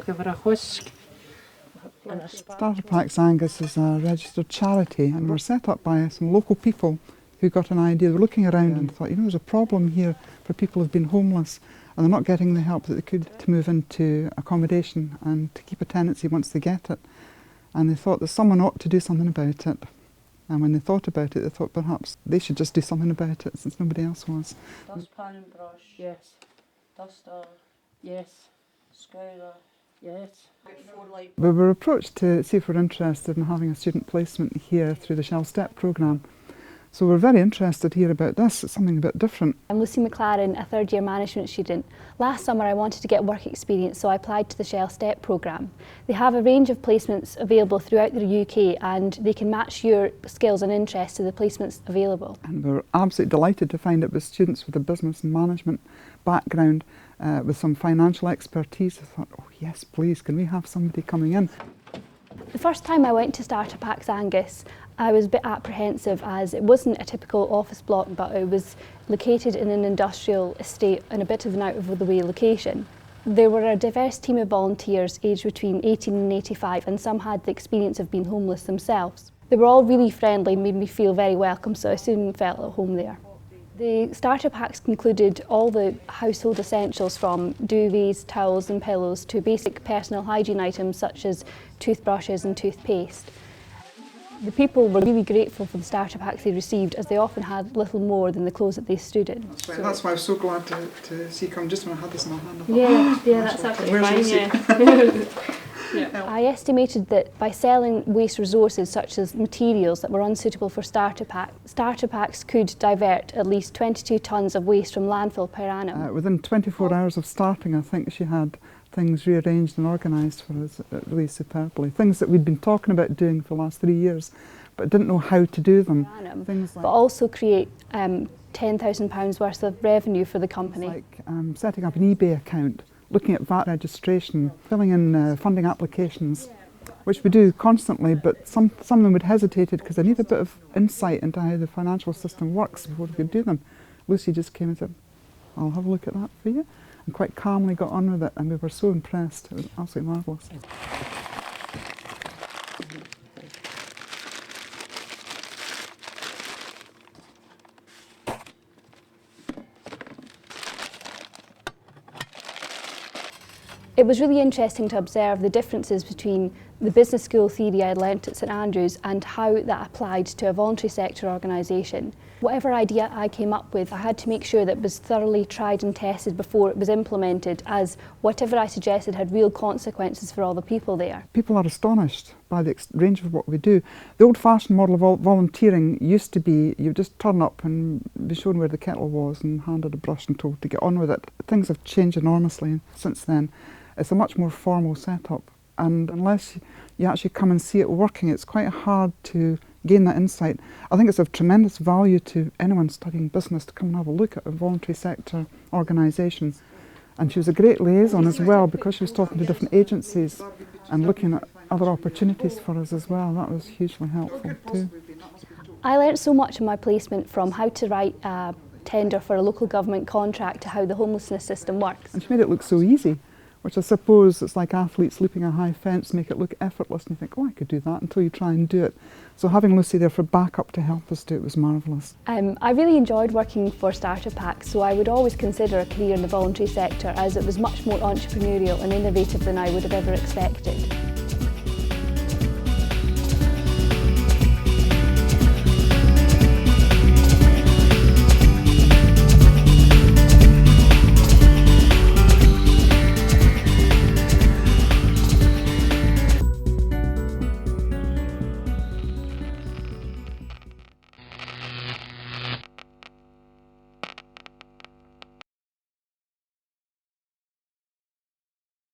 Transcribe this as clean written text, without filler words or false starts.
give her a whisk. Starter Packs Angus is a registered charity, and we're set up by some local people who got an idea. They were looking around and thought, there's a problem here for people who've been homeless and they're not getting the help that they could to move into accommodation and to keep a tenancy once they get it. And they thought that someone ought to do something about it. And when they thought about it, they thought perhaps they should just do something about it since nobody else was. Dustpan and brush. Yes. Duster. Yes. Scourer. Yes. We were approached to see if we're interested in having a student placement here through the Shell Step programme. So we're very interested to hear about this. It's something a bit different. I'm Lucy McLaren, a third-year management student. Last summer I wanted to get work experience, so I applied to the Shell Step programme. They have a range of placements available throughout the UK, and they can match your skills and interests to the placements available. And we're absolutely delighted to find it with students with a business and management background with some financial expertise. I thought, oh yes, please, can we have somebody coming in? The first time I went to Starter Packs Angus, I was a bit apprehensive as it wasn't a typical office block, but it was located in an industrial estate in a bit of an out-of-the-way location. There were a diverse team of volunteers aged between 18 and 85, and some had the experience of being homeless themselves. They were all really friendly, made me feel very welcome, so I soon felt at home there. The starter packs included all the household essentials from duvets, towels and pillows to basic personal hygiene items such as toothbrushes and toothpaste. The people were really grateful for the starter packs they received, as they often had little more than the clothes that they stood in. That's why I was so glad to see you come just when I had this in my hand. Yeah, that's absolutely fine. Yeah. I estimated that by selling waste resources such as materials that were unsuitable for starter packs could divert at least 22 tonnes of waste from landfill per annum. Within 24 hours of starting, I think she had things rearranged and organised for us really superbly. Things that we'd been talking about doing for the last 3 years, but didn't know how to do them. Things like, but also create £10,000 worth of revenue for the company. Like setting up an eBay account, looking at VAT registration, filling in funding applications, which we do constantly, but some of them would hesitated because they need a bit of insight into how the financial system works before we could do them. Lucy just came and said, I'll have a look at that for you, and quite calmly got on with it, and we were so impressed. It was absolutely marvellous. It was really interesting to observe the differences between the business school theory I learnt at St Andrews and how that applied to a voluntary sector organisation. Whatever idea I came up with, I had to make sure that it was thoroughly tried and tested before it was implemented, as whatever I suggested had real consequences for all the people there. People are astonished by the range of what we do. The old-fashioned model of volunteering used to be you just turn up and be shown where the kettle was and handed a brush and told to get on with it. Things have changed enormously since then. It's a much more formal setup, and unless you actually come and see it working, it's quite hard to gain that insight. I think it's of tremendous value to anyone studying business to come and have a look at a voluntary sector organisation. And she was a great liaison as well, because she was talking to different agencies and looking at other opportunities for us as well. That was hugely helpful too. I learnt so much in my placement, from how to write a tender for a local government contract to how the homelessness system works. And she made it look so easy, which I suppose it's like athletes leaping a high fence, make it look effortless, and you think, oh, I could do that, until you try and do it. So having Lucy there for backup to help us do it was marvellous. I really enjoyed working for Starter Packs, so I would always consider a career in the voluntary sector, as it was much more entrepreneurial and innovative than I would have ever expected.